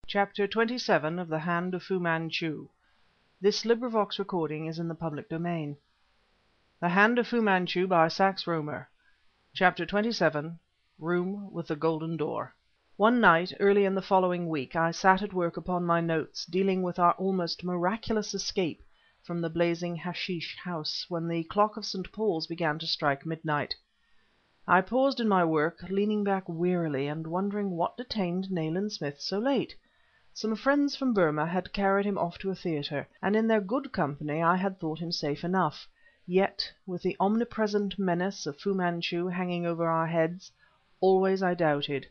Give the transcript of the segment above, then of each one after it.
Chapter 27 of The Hand of Fu-Manchu. This recording is in the public domain. The Hand of Fu-Manchu by Sax Rohmer. Chapter 27. Room with the Golden Door. One night, early in the following week, I sat at work upon my notes, dealing with our almost miraculous escape from the blazing hashish house, when the clock of St. Paul's began to strike midnight. I paused in my work, leaning back wearily, and wondering what detained Nayland Smith so late. Some friends from Burma had carried him off to a theatre, and in their good company I had thought him safe enough. Yet, with the omnipresent menace of Fu-Manchu hanging over our heads, always I doubted,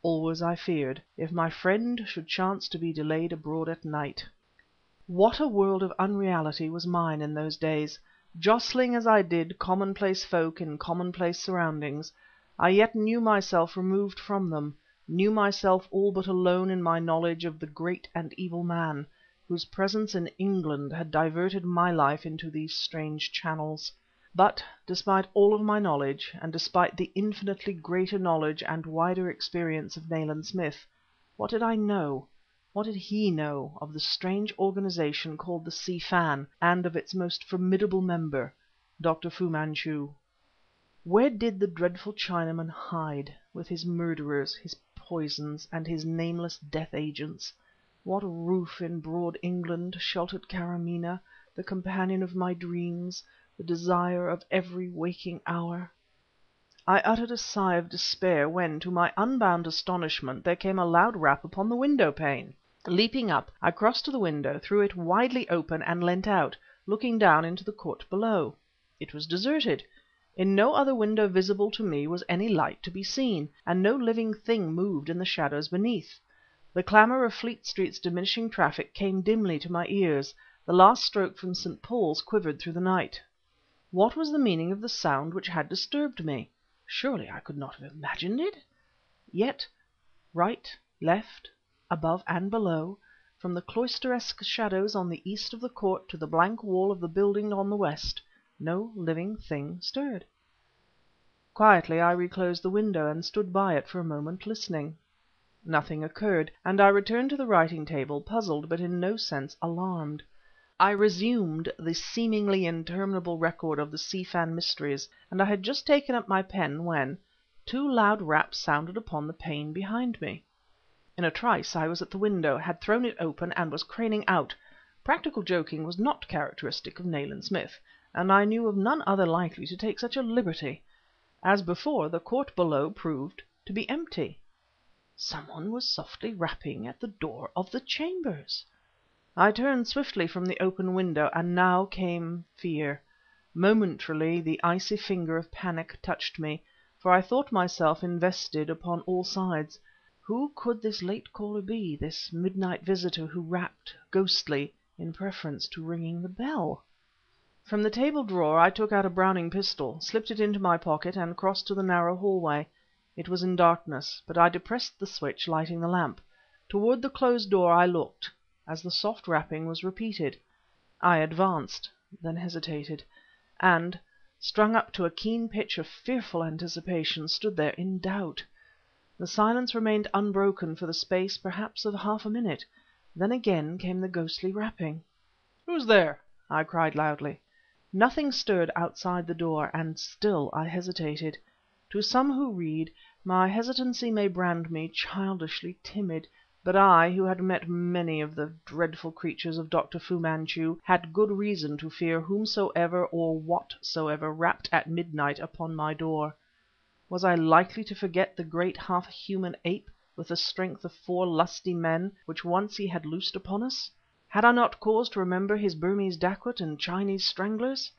always I feared, if my friend should chance to be delayed abroad at night. What a world of unreality was mine in those days! Jostling as I did commonplace folk in commonplace surroundings, I yet knew myself removed from them, knew myself all but alone in my knowledge of the great and evil man, whose presence in England had diverted my life into these strange channels. But, despite all of my knowledge, and despite the infinitely greater knowledge and wider experience of Nayland Smith, what did I know, what did he know, of the strange organization called the Si Fan, and of its most formidable member, Dr. Fu-Manchu? Where did the dreadful Chinaman hide, with his murderers, his poisons, and his nameless death agents? What roof in broad England sheltered Karamaneh, the companion of my dreams, the desire of every waking hour? I uttered a sigh of despair when, to my unbounded astonishment, there came a loud rap upon the window pane. Leaping up, I crossed to the window, threw it widely open, and leant out, looking down into the court below. It was deserted. In no other window visible to me was any light to be seen, and no living thing moved in the shadows beneath. The clamour of Fleet Street's diminishing traffic came dimly to my ears. The last stroke from St. Paul's quivered through the night. What was the meaning of the sound which had disturbed me? Surely I could not have imagined it? Yet, right, left, above and below, from the cloisteresque shadows on the east of the court to the blank wall of the building on the west, no living thing stirred. Quietly I reclosed the window, and stood by it for a moment listening. Nothing occurred, and I returned to the writing table, puzzled but in no sense alarmed. I resumed the seemingly interminable record of the Si Fan mysteries, and I had just taken up my pen when two loud raps sounded upon the pane behind me. In a trice I was at the window, had thrown it open, and was craning out. Practical joking was not characteristic of Nayland Smith, and I knew of none other likely to take such a liberty. As before, the court below proved to be empty. Someone was softly rapping at the door of the chambers. I turned swiftly from the open window, and now came fear. Momentarily the icy finger of panic touched me, for I thought myself invested upon all sides. Who could this late caller be, this midnight visitor who rapped, ghostly, in preference to ringing the bell? From the table drawer I took out a Browning pistol, slipped it into my pocket, and crossed to the narrow hallway. It was in darkness, but I depressed the switch, lighting the lamp. Toward the closed door I looked, as the soft rapping was repeated. I advanced, then hesitated, and, strung up to a keen pitch of fearful anticipation, stood there in doubt. The silence remained unbroken for the space perhaps of half a minute. Then again came the ghostly rapping. "Who's there?" I cried loudly. Nothing stirred outside the door, and still I hesitated. To some who read, my hesitancy may brand me childishly timid, but I, who had met many of the dreadful creatures of Dr. Fu-Manchu, had good reason to fear whomsoever or whatsoever rapped at midnight upon my door. Was I likely to forget the great half-human ape, with the strength of 4 lusty men, which once he had loosed upon us? Had I not cause to remember his Burmese dacoit and Chinese stranglers?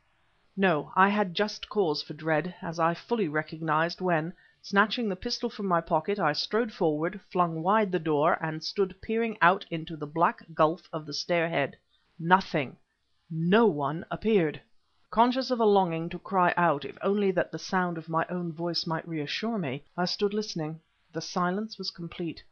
No, I had just cause for dread, as I fully recognized when, snatching the pistol from my pocket, I strode forward, flung wide the door, and stood peering out into the black gulf of the stairhead. Nothing, no one appeared. Conscious of a longing to cry out, if only that the sound of my own voice might reassure me, I stood listening. The silence was complete.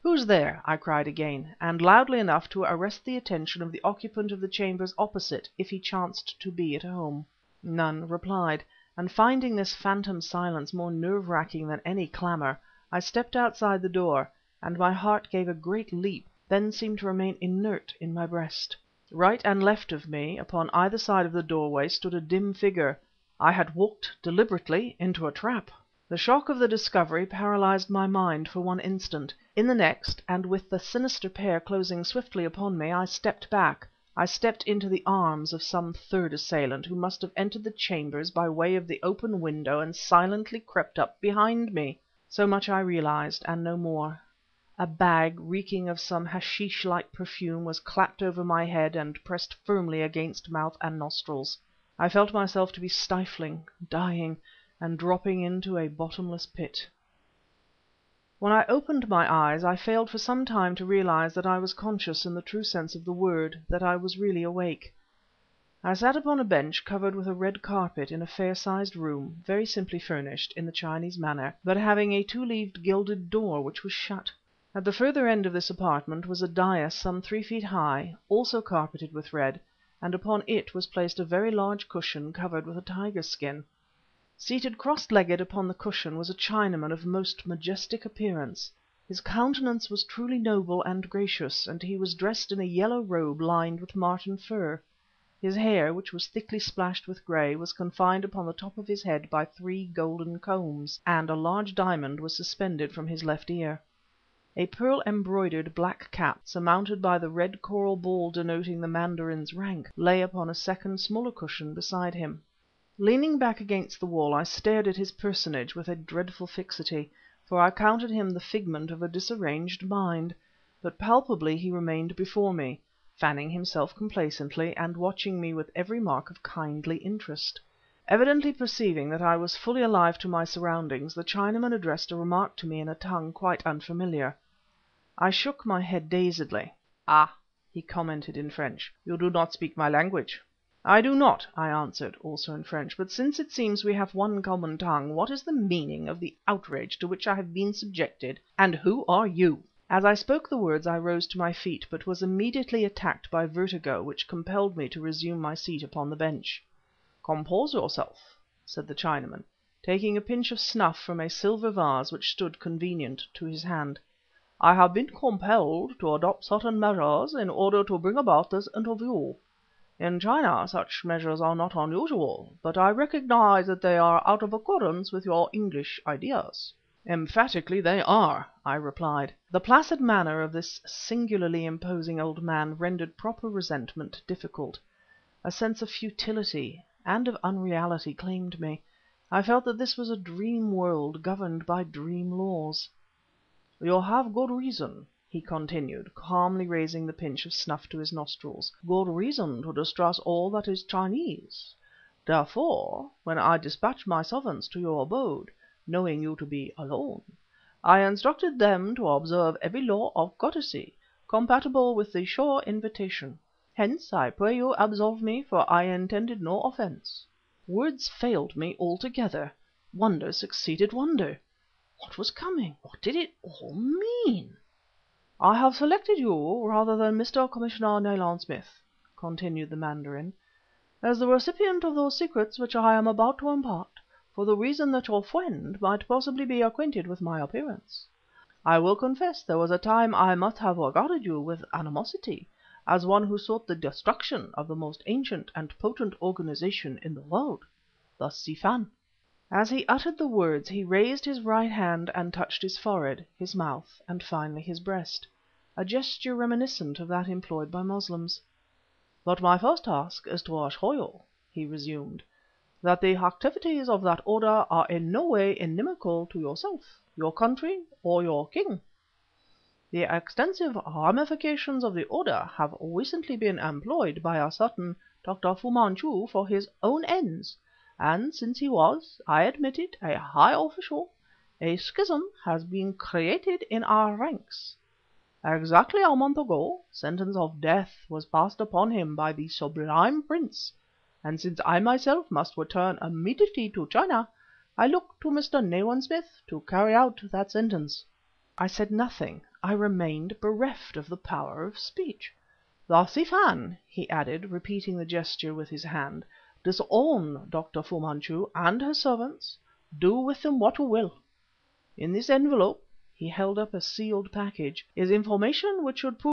"Who's there?" I cried again, and loudly enough to arrest the attention of the occupant of the chambers opposite, if he chanced to be at home. None replied, and finding this phantom silence more nerve-racking than any clamour, I stepped outside the door, and my heart gave a great leap, then seemed to remain inert in my breast. Right and left of me, upon either side of the doorway, stood a dim figure. I had walked deliberately into a trap! The shock of the discovery paralyzed my mind for one instant. In the next, and with the sinister pair closing swiftly upon me, I stepped back. I stepped into the arms of some third assailant who must have entered the chambers by way of the open window and silently crept up behind me. So much I realized, and no more. A bag, reeking of some hashish-like perfume, was clapped over my head and pressed firmly against mouth and nostrils. I felt myself to be stifling, dying, and dropping into a bottomless pit. When I opened my eyes, I failed for some time to realize that I was conscious in the true sense of the word, that I was really awake. I sat upon a bench covered with a red carpet in a fair-sized room, very simply furnished, in the Chinese manner, but having a two-leaved gilded door which was shut. At the further end of this apartment was a dais some 3 feet high, also carpeted with red, and upon it was placed a very large cushion covered with a tiger skin. Seated cross-legged upon the cushion was a Chinaman of most majestic appearance. His countenance was truly noble and gracious, and he was dressed in a yellow robe lined with marten fur. His hair, which was thickly splashed with grey, was confined upon the top of his head by 3 golden combs, and a large diamond was suspended from his left ear. A pearl-embroidered black cap, surmounted by the red coral ball denoting the mandarin's rank, lay upon a second smaller cushion beside him. Leaning back against the wall, I stared at his personage with a dreadful fixity, for I counted him the figment of a disarranged mind. But palpably he remained before me, fanning himself complacently, and watching me with every mark of kindly interest. Evidently perceiving that I was fully alive to my surroundings, the Chinaman addressed a remark to me in a tongue quite unfamiliar. I shook my head dazedly. "Ah," he commented in French, "you do not speak my language." "I do not," I answered, also in French, "but since it seems we have one common tongue, what is the meaning of the outrage to which I have been subjected, and who are you?" As I spoke the words I rose to my feet, but was immediately attacked by vertigo, which compelled me to resume my seat upon the bench. "Compose yourself," said the Chinaman, taking a pinch of snuff from a silver vase which stood convenient to his hand. "I have been compelled to adopt certain measures in order to bring about this interview. In China such measures are not unusual, but I recognize that they are out of accordance with your English ideas." "Emphatically they are," I replied. The placid manner of this singularly imposing old man rendered proper resentment difficult. A sense of futility and of unreality claimed me. I felt that this was a dream world governed by dream laws. "You have good reason," he continued, calmly raising the pinch of snuff to his nostrils, "good reason to distrust all that is Chinese. Therefore, when I dispatched my servants to your abode, knowing you to be alone, I instructed them to observe every law of courtesy compatible with the sure invitation. Hence I pray you absolve me, for I intended no offence." Words failed me altogether. Wonder succeeded wonder. What was coming? What did it all mean? "I have selected you rather than Mr. Commissioner Nayland Smith," continued the mandarin, "as the recipient of those secrets which I am about to impart, for the reason that your friend might possibly be acquainted with my appearance. I will confess there was a time I must have regarded you with animosity, as one who sought the destruction of the most ancient and potent organization in the world, the Si Fan." As he uttered the words he raised his right hand and touched his forehead, his mouth, and finally his breast, a gesture reminiscent of that employed by Moslems. "But my first task is to assure you," he resumed, "that the activities of that order are in no way inimical to yourself, your country, or your king. The extensive ramifications of the order have recently been employed by a certain Dr. Fu-Manchu for his own ends, and since he was, I admit it, a high official, a schism has been created in our ranks. Exactly a month ago, sentence of death was passed upon him by the Sublime Prince, and since I myself must return immediately to China, I look to Mr. Nayland Smith to carry out that sentence." I said nothing. I remained bereft of the power of speech. "The Si Fan," he added, repeating the gesture with his hand, "disown Dr. Fu-Manchu and his servants. Do with them what you will. In this envelope," He held up a sealed package. "Is information which should prove